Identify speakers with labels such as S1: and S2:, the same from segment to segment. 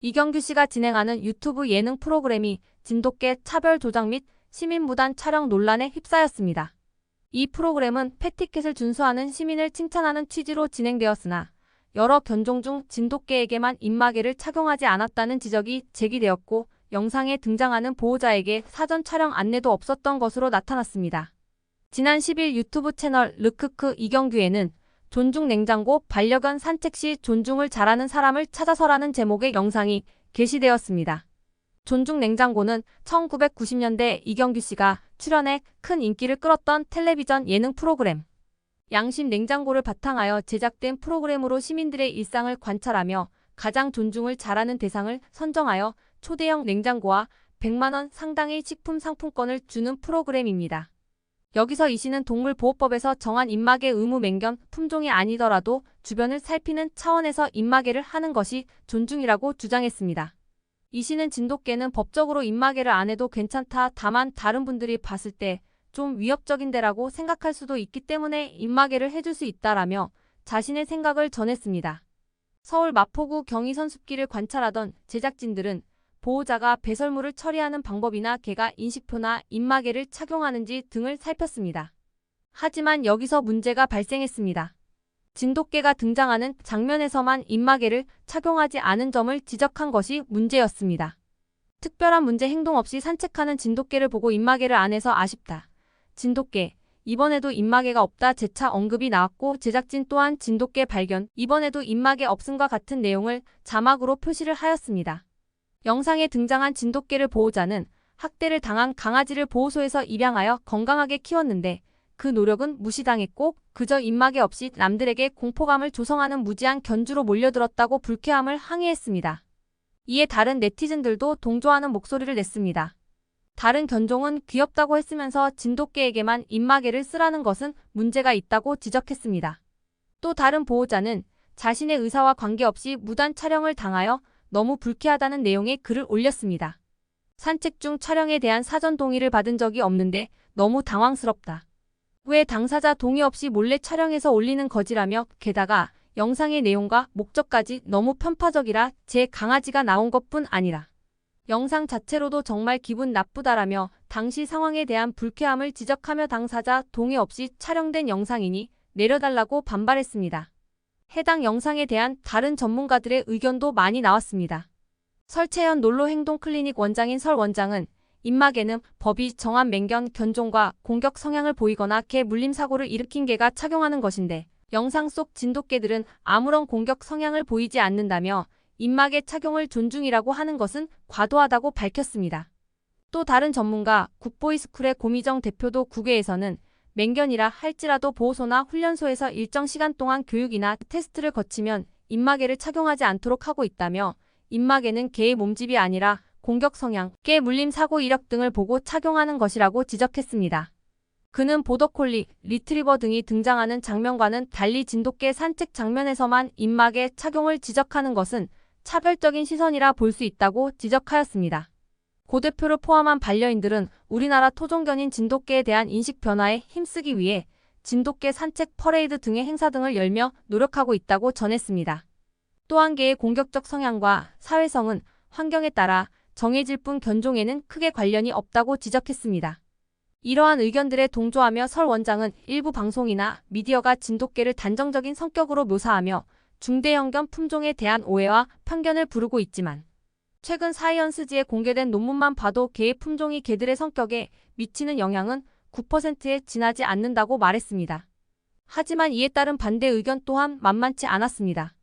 S1: 이경규 씨가 진행하는 유튜브 예능 프로그램이 진돗개 차별 조작 및 시민무단 촬영 논란에 휩싸였습니다. 이 프로그램은 패티켓을 준수하는 시민을 칭찬하는 취지로 진행되었으나 여러 견종 중 진돗개에게만 입마개를 착용하지 않았다는 지적이 제기되었고 영상에 등장하는 보호자에게 사전 촬영 안내도 없었던 것으로 나타났습니다. 지난 10일 유튜브 채널 르크크 이경규에는 존중 냉장고 반려견 산책 시 존중을 잘하는 사람을 찾아서라는 제목의 영상이 게시되었습니다. 존중 냉장고는 1990년대 이경규 씨가 출연해 큰 인기를 끌었던 텔레비전 예능 프로그램. 양심 냉장고를 바탕하여 제작된 프로그램으로 시민들의 일상을 관찰하며 가장 존중을 잘하는 대상을 선정하여 초대형 냉장고와 100만 원 상당의 식품 상품권을 주는 프로그램입니다. 여기서 이 씨는 동물보호법에서 정한 입마개 의무 맹견 품종이 아니더라도 주변을 살피는 차원에서 입마개를 하는 것이 존중이라고 주장했습니다. 이 씨는 진돗개는 법적으로 입마개를 안 해도 괜찮다. 다만 다른 분들이 봤을 때 좀 위협적인데라고 생각할 수도 있기 때문에 입마개를 해줄 수 있다라며 자신의 생각을 전했습니다. 서울 마포구 경의선 숲길을 관찰하던 제작진들은 보호자가 배설물을 처리하는 방법이나 개가 인식표나 입마개를 착용하는지 등을 살폈습니다. 하지만 여기서 문제가 발생했습니다. 진돗개가 등장하는 장면에서만 입마개를 착용하지 않은 점을 지적한 것이 문제였습니다. 특별한 문제 행동 없이 산책하는 진돗개를 보고 입마개를 안 해서 아쉽다. 진돗개, 이번에도 입마개가 없다 재차 언급이 나왔고 제작진 또한 진돗개 발견, 이번에도 입마개 없음과 같은 내용을 자막으로 표시를 하였습니다. 영상에 등장한 진돗개를 보호자는 학대를 당한 강아지를 보호소에서 입양하여 건강하게 키웠는데 그 노력은 무시당했고 그저 입마개 없이 남들에게 공포감을 조성하는 무지한 견주로 몰려들었다고 불쾌함을 항의했습니다. 이에 다른 네티즌들도 동조하는 목소리를 냈습니다. 다른 견종은 귀엽다고 했으면서 진돗개에게만 입마개를 쓰라는 것은 문제가 있다고 지적했습니다. 또 다른 보호자는 자신의 의사와 관계없이 무단 촬영을 당하여 너무 불쾌하다는 내용의 글을 올렸습니다. 산책 중 촬영에 대한 사전 동의를 받은 적이 없는데 너무 당황스럽다. 왜 당사자 동의 없이 몰래 촬영해서 올리는 거지라며 게다가 영상의 내용과 목적까지 너무 편파적이라 제 강아지가 나온 것뿐 아니라 영상 자체로도 정말 기분 나쁘다라며 당시 상황에 대한 불쾌함을 지적하며 당사자 동의 없이 촬영된 영상이니 내려달라고 반발했습니다. 해당 영상에 대한 다른 전문가들의 의견도 많이 나왔습니다. 설채연 놀로행동클리닉 원장인 설 원장은 입마개는 법이 정한 맹견 견종과 공격 성향을 보이거나 개 물림 사고를 일으킨 개가 착용하는 것인데 영상 속 진돗개들은 아무런 공격 성향을 보이지 않는다며 입마개 착용을 존중이라고 하는 것은 과도하다고 밝혔습니다. 또 다른 전문가 굿보이스쿨의 고미정 대표도 국외에서는 맹견이라 할지라도 보호소나 훈련소에서 일정 시간 동안 교육이나 테스트를 거치면 입마개를 착용하지 않도록 하고 있다며 입마개는 개의 몸집이 아니라 공격 성향, 개 물림 사고 이력 등을 보고 착용하는 것이라고 지적했습니다. 그는 보더콜리, 리트리버 등이 등장하는 장면과는 달리 진돗개 산책 장면에서만 입마개 착용을 지적하는 것은 차별적인 시선이라 볼 수 있다고 지적하였습니다. 고 대표를 포함한 반려인들은 우리나라 토종견인 진돗개에 대한 인식 변화에 힘쓰기 위해 진돗개 산책 퍼레이드 등의 행사 등을 열며 노력하고 있다고 전했습니다. 또한 개의 공격적 성향과 사회성은 환경에 따라 정해질 뿐 견종에는 크게 관련이 없다고 지적했습니다. 이러한 의견들에 동조하며 설 원장은 일부 방송이나 미디어가 진돗개를 단정적인 성격으로 묘사하며 중대형견 품종에 대한 오해와 편견을 부르고 있지만 최근 사이언스지에 공개된 논문만 봐도 개의 품종이 개들의 성격에 미치는 영향은 9%에 지나지 않는다고 말했습니다. 하지만 이에 따른 반대 의견 또한 만만치 않았습니다.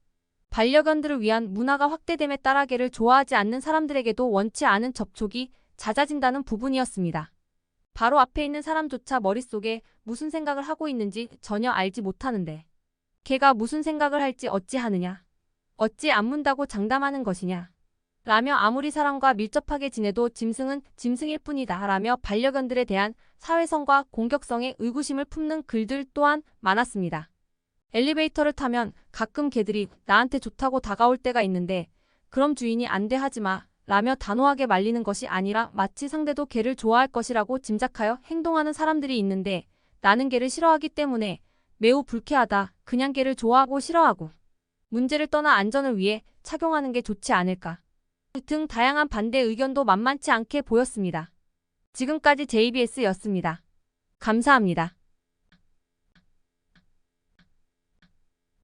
S1: 반려견들을 위한 문화가 확대됨에 따라 개를 좋아하지 않는 사람들에게도 원치 않은 접촉이 잦아진다는 부분이었습니다. 바로 앞에 있는 사람조차 머릿속에 무슨 생각을 하고 있는지 전혀 알지 못하는데 개가 무슨 생각을 할지 어찌 하느냐? 어찌 안 문다고 장담하는 것이냐? 라며 아무리 사람과 밀접하게 지내도 짐승은 짐승일 뿐이다 라며 반려견들에 대한 사회성과 공격성에 의구심을 품는 글들 또한 많았습니다. 엘리베이터를 타면 가끔 개들이 나한테 좋다고 다가올 때가 있는데 그럼 주인이 안 돼 하지마 라며 단호하게 말리는 것이 아니라 마치 상대도 개를 좋아할 것이라고 짐작하여 행동하는 사람들이 있는데 나는 개를 싫어하기 때문에 매우 불쾌하다. 그냥 개를 좋아하고 싫어하고 문제를 떠나 안전을 위해 착용하는 게 좋지 않을까 등 다양한 반대 의견도 만만치 않게 보였습니다. 지금까지 JBS였습니다. 감사합니다.